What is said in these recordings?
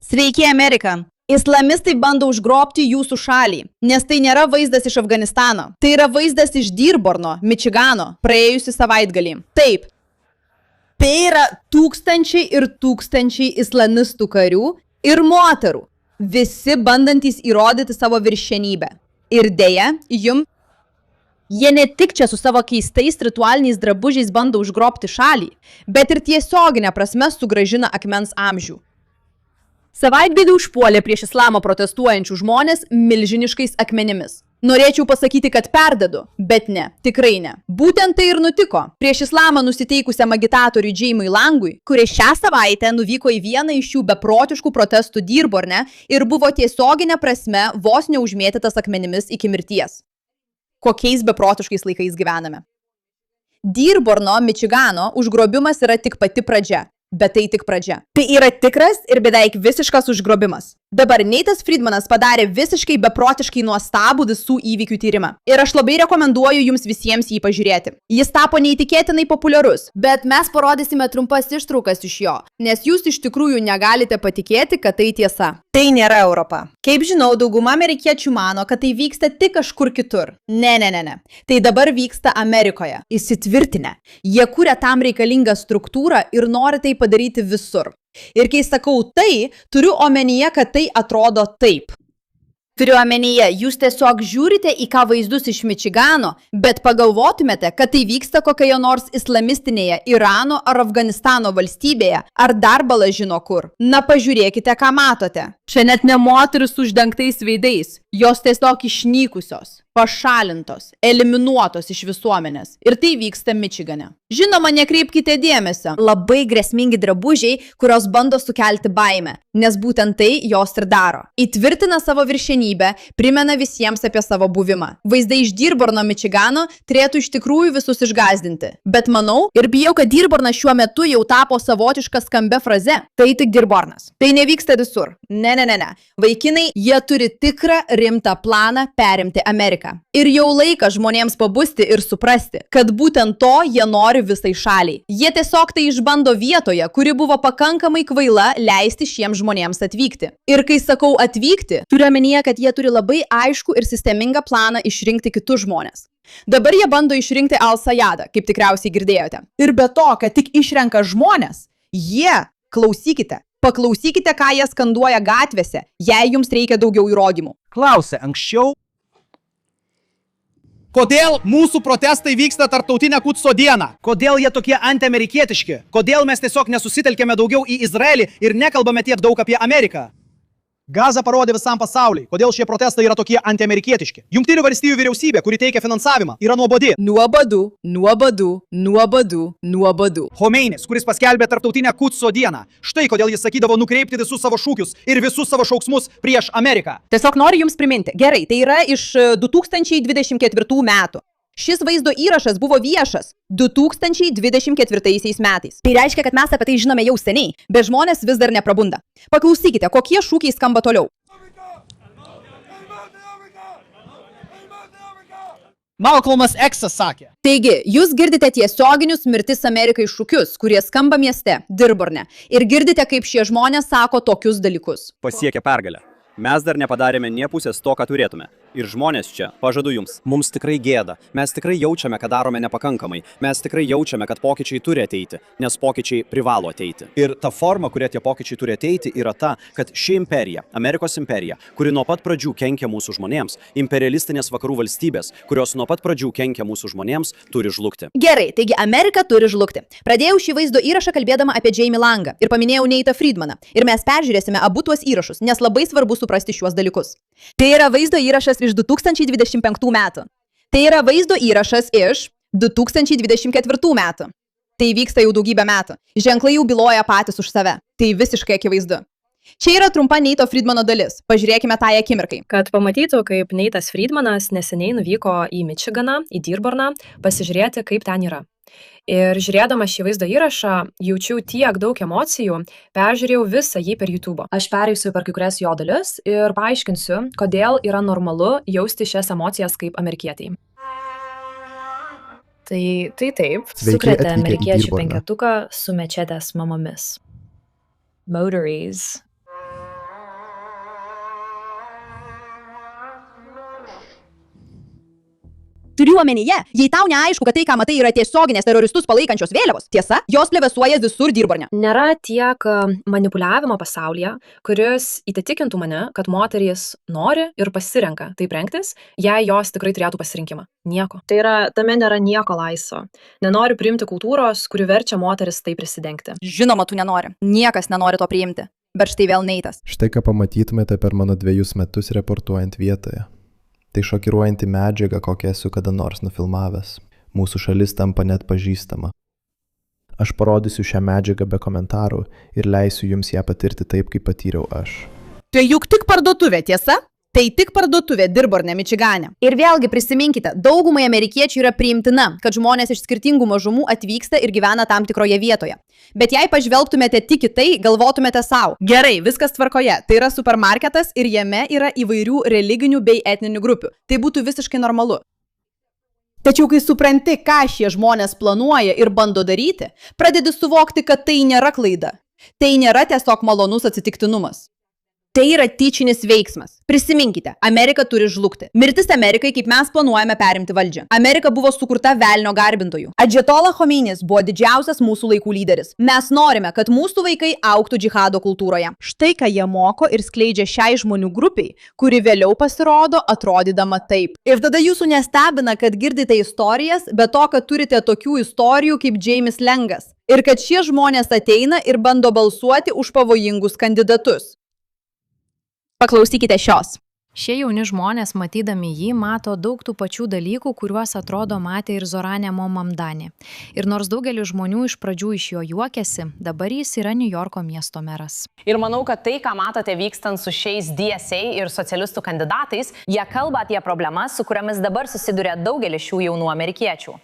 Sveiki, Amerika! Islamistai bando užgrobti jūsų šalį, nes tai nėra vaizdas iš Afganistano. Tai yra vaizdas iš Dearborno, Mičigano, praėjusį savaitgalį. Taip. Tai yra tūkstančiai ir tūkstančiai islamistų karių ir moterų, visi bandantys įrodyti savo viršenybę. Ir dėja, jie ne tik čia su savo keistais ritualiniais drabužiais bando užgrobti šalį, bet ir tiesioginę prasme sugrąžina akmens amžių. Savaitgalį užpuolė prieš islamą protestuojančių žmonės milžiniškais akmenimis. Norėčiau pasakyti, kad perdedu, bet ne, tikrai ne. Būtent tai ir nutiko prieš islamą nusiteikusiam agitatoriui Jamie Langui, kuris šią savaitę nuvyko į vieną iš šių beprotiškų protestų Dearborne ir buvo tiesioginė prasme vos neužmėtytas akmenimis iki mirties. Kokiais beprotiškais laikais gyvename. Dearborno, Mičigano užgrobimas yra tik pati pradžia. Bet tai tik pradžia. Tai yra tikras ir beveik visiškas užgrobimas. Dabar Nate'as Friedmanas padarė visiškai beprotiškai nuostabų visų įvykių tyrimą. Ir aš labai rekomenduoju jums visiems jį pažiūrėti. Jis tapo neįtikėtinai populiarus, bet mes parodysime trumpas ištraukas iš jo, nes jūs iš tikrųjų negalite patikėti, kad tai tiesa. Tai nėra Europa. Kaip žinau, dauguma amerikiečių mano, kad tai vyksta tik kažkur kitur. Ne. Tai dabar vyksta Amerikoje. Įsitvirtinę. Jie kuria tam reikalingą struktūrą ir nori tai padaryti visur. Ir kai sakau tai, turiu omenyje, kad tai atrodo taip. Turiu omenyje, jūs tiesiog žiūrite į ką vaizdus iš Mičigano, bet pagalvotumėte, kad tai vyksta kokioje nors islamistinėje Irano ar Afganistano valstybėje, ar dar bala žino kur. Na pažiūrėkite, ką matote. Čia net ne moteris su uždengtais veidais, jos tiesiog išnykusios, pašalintos, eliminuotos iš visuomenės. Ir tai vyksta Mičigane. Žinoma, nekreipkite dėmesio. Labai grėsmingi drabužiai, kurios bando sukelti baimę, nes būtent tai jos ir daro. Įtvirtina savo viršenybę, primena visiems apie savo buvimą. Vaizdai iš Dearborno, Mičigano turėtų iš tikrųjų visus išgąsdinti. Bet manau ir bijau, kad Dearbornas šiuo metu jau tapo savotiška skambia fraze. Tai tik Dearbornas. Tai nevyksta visur. Ne. Vaikinai, jie turi tikrą rimtą planą perimti Ameriką. Ir jau laikas žmonėms pabusti ir suprasti, kad būtent to jie nori visai šaliai. Jie tiesiog tai išbando vietoje, kuri buvo pakankamai kvaila leisti šiems žmonėms atvykti. Ir kai sakau atvykti, turiu omenyje, kad jie turi labai aiškų ir sistemingą planą išrinkti kitus žmonės. Dabar jie bando išrinkti Al-Sajadą, kaip tikriausiai girdėjote. Ir be to, kad tik išrenka žmonės, paklausykite, ką jie skanduoja gatvėse, jei jums reikia daugiau įrodymų. Klausė anksčiau, kodėl mūsų protestai vyksta tarptautinę Kudso dieną? Kodėl jie tokie antiamerikietiški? Kodėl mes tiesiog nesusitelkėme daugiau į Izraelį ir nekalbame tiek daug apie Ameriką? Gaza parodė visam pasauliui, kodėl šie protestai yra tokie antiamerikietiški. Jungtinių valstijų vyriausybė, kuri teikia finansavimą, yra nuobodi. Nuobadu. Homeinis, kuris paskelbė tarptautinę Kudso dieną. Štai kodėl jis sakydavo nukreipti visus savo šūkius ir visus savo šauksmus prieš Ameriką. Tiesiog noriu jums priminti. Gerai, tai yra iš 2024 metų. Šis vaizdo įrašas buvo viešas 2024 metais. Tai reiškia, kad mes apie tai žinome jau seniai, bet žmonės vis dar neprabunda. Paklausykite, kokie šūkiai skamba toliau. Malcolmas X'as sakė. Taigi, jūs girdite tiesioginius mirtis Amerikai šūkius, kurie skamba mieste, Dearborne, ir girdite, kaip šie žmonės sako tokius dalykus. Pasiekę pergalę. Mes dar nepadarėme nė pusės to, ką turėtume. Ir žmonės čia, pažadu jums, mums tikrai gėda. Mes tikrai jaučiame, kad darome nepakankamai. Mes tikrai jaučiame, kad pokyčiai turi ateiti, nes pokyčiai privalo ateiti. Ir ta forma, kuria tie pokyčiai turi ateiti, yra ta, kad ši imperija, Amerikos imperija, kuri nuo pat pradžių kenkia mūsų žmonėms, imperialistinės vakarų valstybės, kurios nuo pat pradžių kenkia mūsų žmonėms, turi žlugti. Gerai, taigi Amerika turi žlugti. Pradėjau šį vaizdo įrašą kalbėdama apie Jamie Langą ir paminėjau Nate'ą Friedmaną. Ir mes peržiūrėsime abu tuos įrašus, nes labai svarbu suprasti šiuos dalykus. Tai yra vaizdo įrašas iš 2025 metų. Tai yra vaizdo įrašas iš 2024 metų. Tai vyksta jau daugybę metų. Ženklai jau byloja patys už save. Tai visiškai akivaizdu. Čia yra trumpa Nate'o Friedmano dalis. Pažiūrėkime tą akimirkai. Kad pamatytų, kaip Nate'as Friedmanas neseniai nuvyko į Mičiganą, į Dearborną, pasižiūrėti, kaip ten yra. Ir žiūrėdama šį vaizdo įrašą, jaučiau tiek daug emocijų, peržiūrėjau visą jį per YouTube. Aš pereisiu per kai kurias jo dalis ir paaiškinsiu, kodėl yra normalu jausti šias emocijas kaip amerikietiai. Tai taip, sukrėtė amerikiečių penketuką su mečetės mamomis. Motories. Turiu omenyje, jei tau neaišku, kad tai, ką matai, yra tiesioginės teroristus palaikančios vėliavos, tiesa, jos plevėsuoja visur Dirborne. Nėra tiek manipuliavimo pasaulyje, kuris įtikintų mane, kad moterys nori ir pasirenka taip rengtis, jei jos tikrai turėtų pasirinkimą. Nieko. Tai yra, tame nėra nieko laisvo. Nenoriu priimti kultūros, kuri verčia moteris tai prisidengti. Žinoma, tu nenori. Niekas nenori to priimti. Bet štai vėl Neitas. Štai ką pamatytumėte per mano 2 metus reportuojant vietoje. Tai šokiruojanti medžiaga, kokią esu kada nors nufilmavęs. Mūsų šalis tampa net pažįstama. Aš parodysiu šią medžiagą be komentarų ir leisiu jums ją patirti taip, kaip patyriau aš. Tai juk tik parduotuvė, tiesa? Tai tik parduotuvė Dirborne, Mičigane. Ir vėlgi prisiminkite, daugumai amerikiečių yra priimtina, kad žmonės iš skirtingų mažumų atvyksta ir gyvena tam tikroje vietoje. Bet jei pažvelgtumėte tik į tai, galvotumėte savo. Gerai, viskas tvarkoje. Tai yra supermarketas ir jame yra įvairių religinių bei etninių grupių. Tai būtų visiškai normalu. Tačiau kai supranti, ką šie žmonės planuoja ir bando daryti, pradedi suvokti, kad tai nėra klaida. Tai nėra tiesiog malonus atsitiktinumas. Tai yra tyčinis veiksmas. Prisiminkite, Amerika turi žlugti. Mirtis Amerikai, kaip mes planuojame perimti valdžią. Amerika buvo sukurta velnio garbintojų. Adžetola Chomeinis buvo didžiausias mūsų laikų lyderis. Mes norime, kad mūsų vaikai augtų džihado kultūroje. Štai ką jie moko ir skleidžia šiai žmonių grupiai, kuri vėliau pasirodo atrodydama taip. Ir tada jūsų nestebina, kad girdite istorijas, be to, kad turite tokių istorijų kaip James Lengas. Ir kad šie žmonės ateina ir bando balsuoti už pavojingus kandidatus. Paklausykite šios. Šie jauni žmonės, matydami jį, mato daug tų pačių dalykų, kuriuos atrodo matė ir Zoranė Momamdani. Ir nors daugelis žmonių iš pradžių iš jo juokėsi, dabar jis yra Niujorko miesto meras. Ir manau, kad tai, ką matote vykstant su šiais DSA ir socialistų kandidatais, jie kalba apie problemas, su kuriamis dabar susiduria daugelis šių jaunų amerikiečių.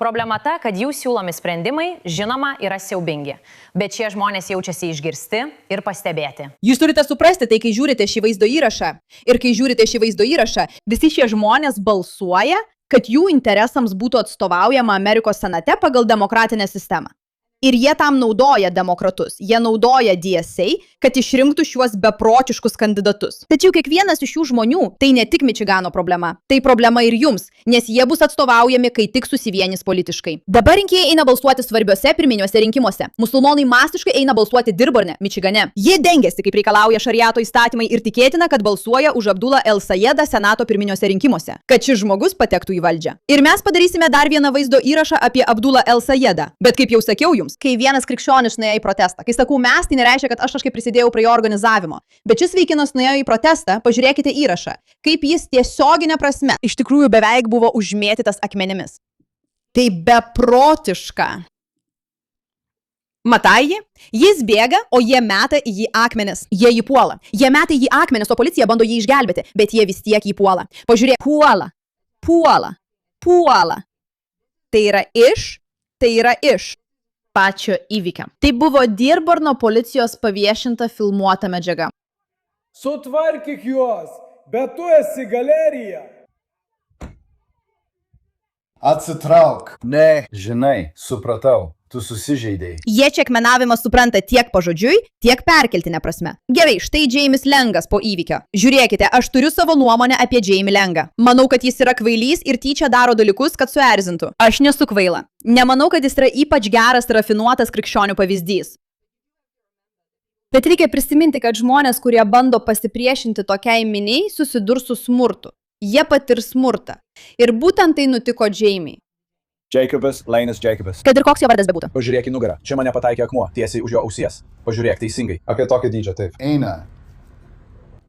Problema ta, kad jų siūlomi sprendimai, žinoma, yra siaubingi, bet šie žmonės jaučiasi išgirsti ir pastebėti. Jūs turite suprasti tai, kai žiūrite šį vaizdo įrašą. Ir kai žiūrite šį vaizdo įrašą, visi šie žmonės balsuoja, kad jų interesams būtų atstovaujama Amerikos senate pagal demokratinę sistemą. Ir jie tam naudoja demokratus, jie naudoja DSA, kad išrinktų šiuos beprotiškus kandidatus. Tačiau kiekvienas iš šių žmonių tai ne tik Mičigano problema, tai problema ir jums, nes jie bus atstovaujami, kai tik susivienys politiškai. Dabar rinkėjai eina balsuoti svarbiuose pirminiuose rinkimuose. Musulmonai masiškai eina balsuoti Dirborne, Mičigane. Jie dengiasi, kaip reikalauja šariato įstatymai ir tikėtina, kad balsuoja už Abdullah El Sayedą senato pirminiuose rinkimuose, kad šis žmogus patektų į valdžią. Ir mes padarysime dar vieną vaizdo įrašą apie Abdullah El Sayedą. Bet kaip jau sakiau jums, kai vienas krikščionis nuėjo į protestą. Kai sakau mes, tai nereiškia, kad aš kažkaip prisidėjau prie jo organizavimo. Bet šis vaikinas nuėjo į protestą, pažiūrėkite įrašą, kaip jis tiesioginė prasme iš tikrųjų beveik buvo užmėtytas akmenimis. Tai beprotiška. Matai jį? Jis bėga, o jie meta į jį akmenis. Jie jį puola. Jie meta į jį akmenis, o policija bando jį išgelbėti, bet jie vis tiek jį puola. Pažiūrėk, puola. Tai yra iš pačio įvykio. Tai buvo Dirborno policijos paviešinta filmuota medžiaga. Sutvarkyk juos, bet tu esi galerija. Atsitrauk. Ne, žinai, supratau, tu susižeidėjai. Jie čia akmenavimą supranta tiek pažodžiui, tiek perkeltinė prasme. Gerai, štai James Lengas po įvykio. Žiūrėkite, aš turiu savo nuomonę apie Jamie Lengą. Manau, kad jis yra kvailys ir tyčia daro dalykus, kad suerzintų. Aš nesu kvaila. Nemanau, kad jis yra ypač geras, rafinuotas krikščionių pavyzdys. Bet reikia prisiminti, kad žmonės, kurie bando pasipriešinti tokiai miniai, susidurs su smurtu. Jie patirs smurtą. Ir būtent tai nutiko Jamie. Jacobas, Lainas Jacobas. Kad ir koks jo vardas bebūtų. Pažiūrėk į nugarą. Čia mane pataikė akmuo, tiesiai už jo ausies. Pažiūrėk teisingai. Apie tokio dydžio, taip. Eina.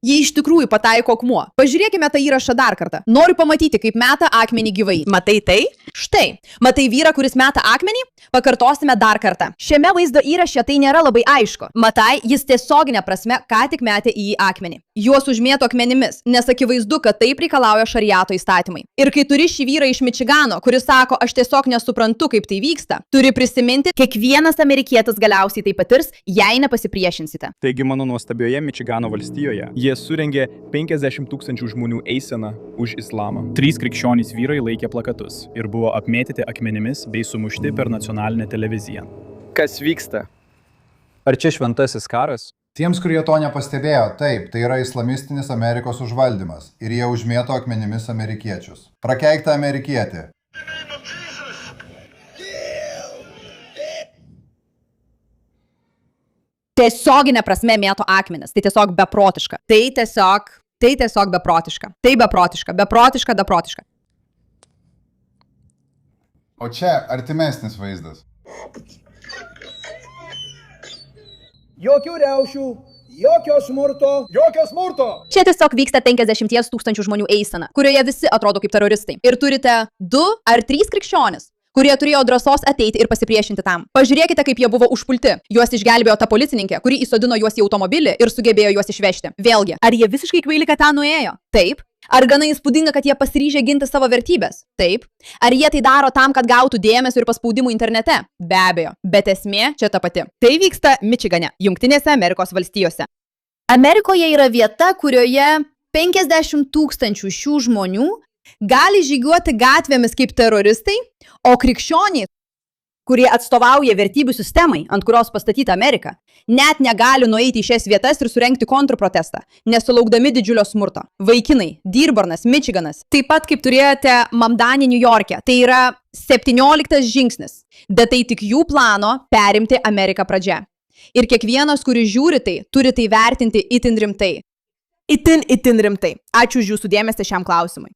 Jie iš tikrųjų pataiko akmuo. Pažiūrėkime tą įrašą dar kartą. Noriu pamatyti, kaip meta akmenį gyvai. Matai tai? Štai. Matai vyrą, kuris meta akmenį? Pakartosime dar kartą. Šiame vaizdo įraše tai nėra labai aišku. Matai, jis tiesioginė prasme ką tik metė į jį akmenį. Juos užmėto akmenimis, nes akivaizdu, kad taip reikalauja šariato įstatymai. Ir kai turi šį vyrą iš Mičigano, kuris sako, aš tiesiog nesuprantu, kaip tai vyksta, turi prisiminti, kiekvienas amerikietis galiausiai tai patirs, jei nepasipriešinsite. Taigi mano nuostabioje Mičigano valstijoje jie surengė 50 000 žmonių eiseną už islamą. 3 krikščionys vyrai laikė plakatus ir buvo apmėtyti akmenimis bei sumušti per nacionalinę televiziją. Kas vyksta? Ar čia šventasis karas? Tiems, kurie to nepastebėjo, taip, tai yra islamistinis Amerikos užvaldymas ir jie užmėto akmenimis amerikiečius. Prakeikta amerikietė. Tiesioginė prasme mėto akmenis. Tai tiesiog beprotiška. Tai tiesiog beprotiška. Tai beprotiška. O čia artimesnis vaizdas. Jokių riaušių, jokio smurto. Čia tiesiog vyksta 50 000 žmonių eisena, kurioje visi atrodo kaip teroristai. Ir turite 2 ar 3 krikščionis, kurie turėjo drąsos ateiti ir pasipriešinti tam. Pažiūrėkite, kaip jie buvo užpulti. Juos išgelbėjo ta policininkė, kuri įsodino juos į automobilį ir sugebėjo juos išvežti. Vėlgi, ar jie visiškai kvaili, kad ten nuėjo? Taip. Ar gana įspūdinga, kad jie pasiryžę ginti savo vertybės? Taip. Ar jie tai daro tam, kad gautų dėmesio ir paspaudimų internete? Be abejo. Bet esmė čia ta pati. Tai vyksta Mičigane, Jungtinėse Amerikos valstijose. Amerikoje yra vieta, kurioje 50 000 šių žmonių gali žygiuoti gatvėmis kaip teroristai, o krikščionys, kurie atstovauja vertybių sistemai, ant kurios pastatyta Amerika, net negali nueiti į šias vietas ir surengti kontrprotestą, nesulaukdami didžiulio smurto. Vaikinai, Dearbornas, Michiganas, taip pat kaip turėjote Mamdanį New York'e, tai yra 17 žingsnis, bet tai tik jų plano perimti Ameriką pradžia. Ir kiekvienas, kuris žiūri tai, turi tai vertinti itin rimtai. Itin rimtai. Ačiū už jūsų dėmesį šiam klausimui.